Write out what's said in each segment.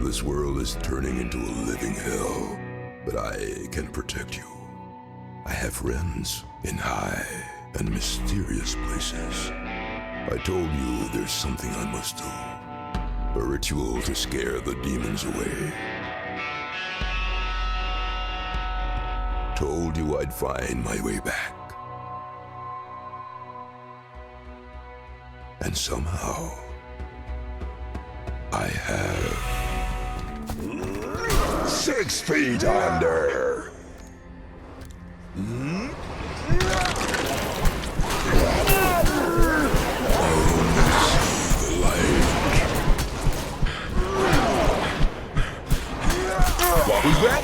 This world is turning into a living hell, but I can protect you. I have friends in high and mysterious places. I told you there's something I must do. A ritual to scare the demons away. Told you I'd find my way back. And somehow, I have. 6 feet under! What was that?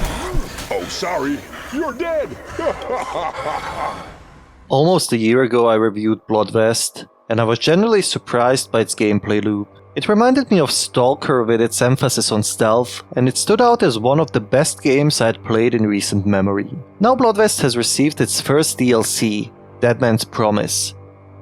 Oh, sorry. You're dead! Almost a year ago I reviewed Bloodwest, and I was generally surprised by its gameplay loop. It reminded me of Stalker with its emphasis on stealth, and it stood out as one of the best games I had played in recent memory. Now Bloodwest has received its first DLC, Dead Man's Promise.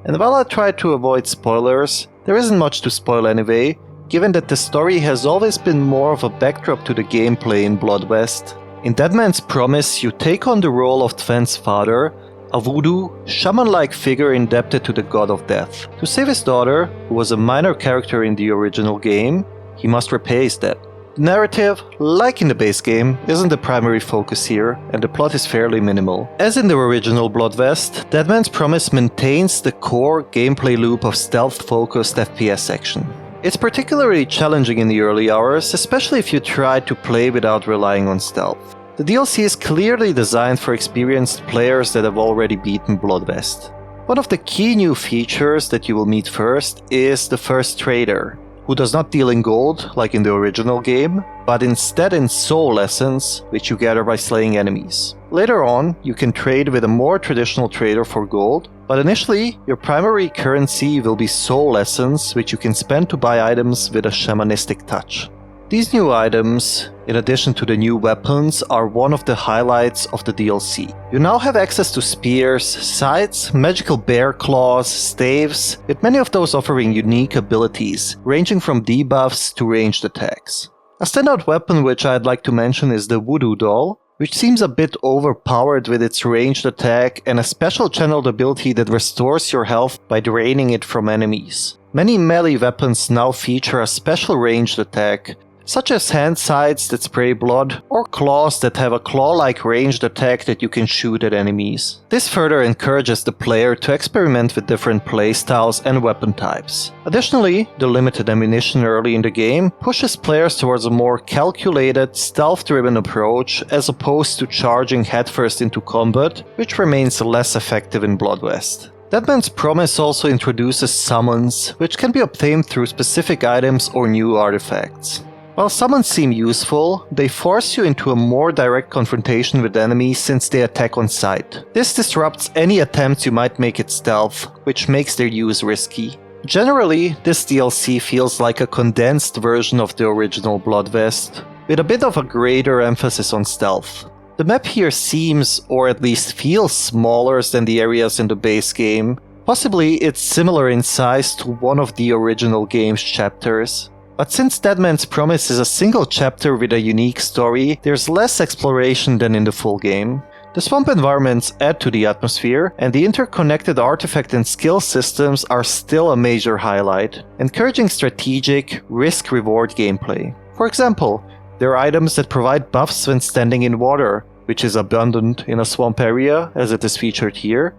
And while I tried to avoid spoilers, there isn't much to spoil anyway, given that the story has always been more of a backdrop to the gameplay in Bloodwest. In Dead Man's Promise, you take on the role of Twen's father, a voodoo, shaman-like figure indebted to the god of death. To save his daughter, who was a minor character in the original game, he must repay his debt. The narrative, like in the base game, isn't the primary focus here, and the plot is fairly minimal. As in the original Bloodwest, Dead Man's Promise maintains the core gameplay loop of stealth-focused FPS action. It's particularly challenging in the early hours, especially if you try to play without relying on stealth. The DLC is clearly designed for experienced players that have already beaten Bloodwest. One of the key new features that you will meet first is the first trader, who does not deal in gold like in the original game, but instead in soul essence, which you gather by slaying enemies. Later on, you can trade with a more traditional trader for gold, but initially, your primary currency will be soul essence, which you can spend to buy items with a shamanistic touch. These new items, in addition to the new weapons, are one of the highlights of the DLC. You now have access to spears, scythes, magical bear claws, staves, with many of those offering unique abilities, ranging from debuffs to ranged attacks. A standout weapon which I'd like to mention is the Voodoo doll, which seems a bit overpowered with its ranged attack and a special channeled ability that restores your health by draining it from enemies. Many melee weapons now feature a special ranged attack, such as hand scythes that spray blood, or claws that have a claw-like ranged attack that you can shoot at enemies. This further encourages the player to experiment with different playstyles and weapon types. Additionally, the limited ammunition early in the game pushes players towards a more calculated, stealth-driven approach as opposed to charging headfirst into combat, which remains less effective in Bloodwest. Dead Man's Promise also introduces summons, which can be obtained through specific items or new artifacts. While summons seem useful, they force you into a more direct confrontation with enemies since they attack on sight. This disrupts any attempts you might make at stealth, which makes their use risky. Generally, this DLC feels like a condensed version of the original Bloodwest, with a bit of a greater emphasis on stealth. The map here seems, or at least feels, smaller than the areas in the base game. Possibly it's similar in size to one of the original game's chapters. But since Dead Man's Promise is a single chapter with a unique story, there's less exploration than in the full game. The swamp environments add to the atmosphere, and the interconnected artifact and skill systems are still a major highlight, encouraging strategic, risk-reward gameplay. For example, there are items that provide buffs when standing in water, which is abundant in a swamp area, as it is featured here,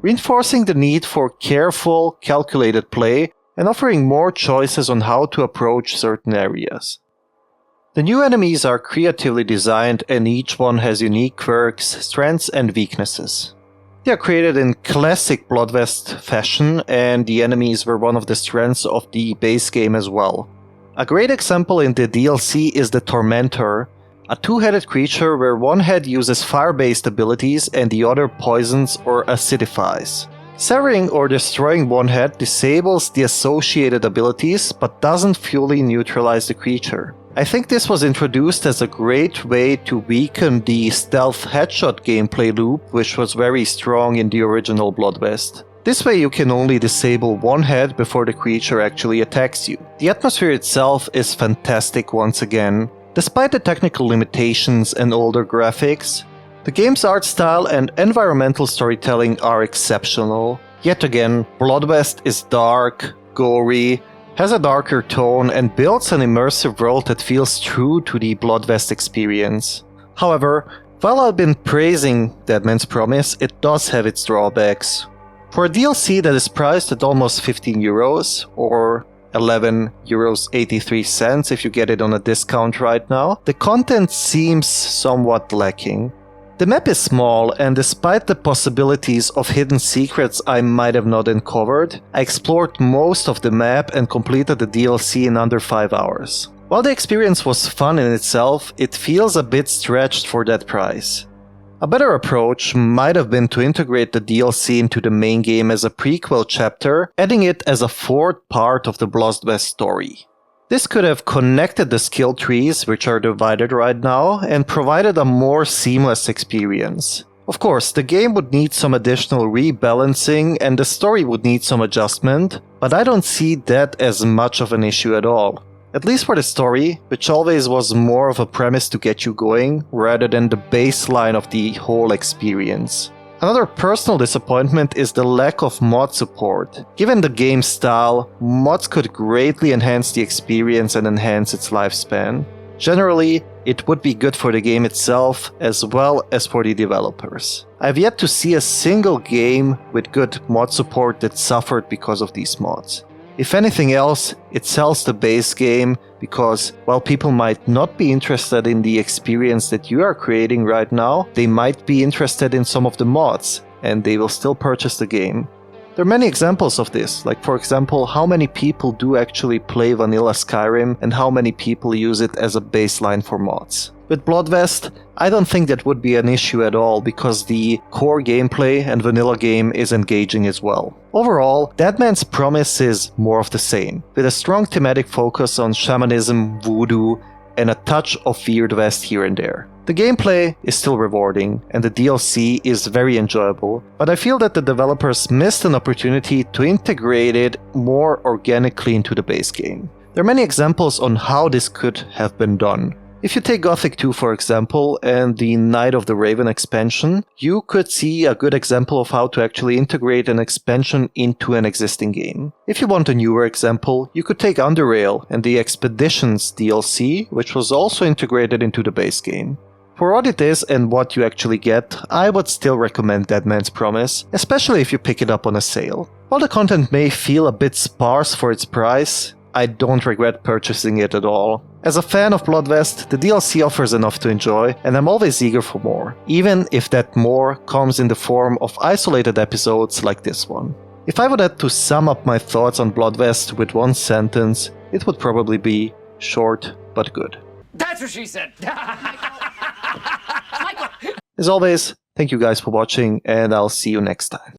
reinforcing the need for careful, calculated play and offering more choices on how to approach certain areas. The new enemies are creatively designed and each one has unique quirks, strengths and weaknesses. They are created in classic Bloodwest fashion, and the enemies were one of the strengths of the base game as well. A great example in the DLC is the Tormentor, a two-headed creature where one head uses fire-based abilities and the other poisons or acidifies. Severing or destroying one head disables the associated abilities but doesn't fully neutralize the creature. I think this was introduced as a great way to weaken the stealth headshot gameplay loop, which was very strong in the original Bloodwest. This way you can only disable one head before the creature actually attacks you. The atmosphere itself is fantastic once again. Despite the technical limitations and older graphics, the game's art style and environmental storytelling are exceptional. Yet again, Bloodwest is dark, gory, has a darker tone and builds an immersive world that feels true to the Bloodwest experience. However, while I've been praising Deadman's Promise, it does have its drawbacks. For a DLC that is priced at almost 15 euros, or 11 euros 83 cents if you get it on a discount right now, the content seems somewhat lacking. The map is small, and despite the possibilities of hidden secrets I might have not uncovered, I explored most of the map and completed the DLC in under 5 hours. While the experience was fun in itself, it feels a bit stretched for that price. A better approach might have been to integrate the DLC into the main game as a prequel chapter, adding it as a fourth part of the Bloodwest story. This could have connected the skill trees, which are divided right now, and provided a more seamless experience. Of course, the game would need some additional rebalancing and the story would need some adjustment, but I don't see that as much of an issue at all. At least for the story, which always was more of a premise to get you going, rather than the baseline of the whole experience. Another personal disappointment is the lack of mod support. Given the game's style, mods could greatly enhance the experience and enhance its lifespan. Generally, it would be good for the game itself as well as for the developers. I've yet to see a single game with good mod support that suffered because of these mods. If anything else, it sells the base game because while people might not be interested in the experience that you are creating right now, they might be interested in some of the mods and they will still purchase the game. There are many examples of this, like for example how many people do actually play vanilla Skyrim and how many people use it as a baseline for mods. With Bloodwest, I don't think that would be an issue at all because the core gameplay and vanilla game is engaging as well. Overall, Deadman's Promise is more of the same, with a strong thematic focus on shamanism, voodoo, and a touch of Weird West here and there. The gameplay is still rewarding, and the DLC is very enjoyable, but I feel that the developers missed an opportunity to integrate it more organically into the base game. There are many examples on how this could have been done. If you take Gothic 2 for example, and the Night of the Raven expansion, you could see a good example of how to actually integrate an expansion into an existing game. If you want a newer example, you could take Underrail and the Expeditions DLC, which was also integrated into the base game. For what it is and what you actually get, I would still recommend Deadman's Promise, especially if you pick it up on a sale. While the content may feel a bit sparse for its price, I don't regret purchasing it at all. As a fan of Bloodwest, the DLC offers enough to enjoy, and I'm always eager for more, even if that more comes in the form of isolated episodes like this one. If I would have to sum up my thoughts on Bloodwest with one sentence, it would probably be short but good. That's what she said! As always, thank you guys for watching, and I'll see you next time.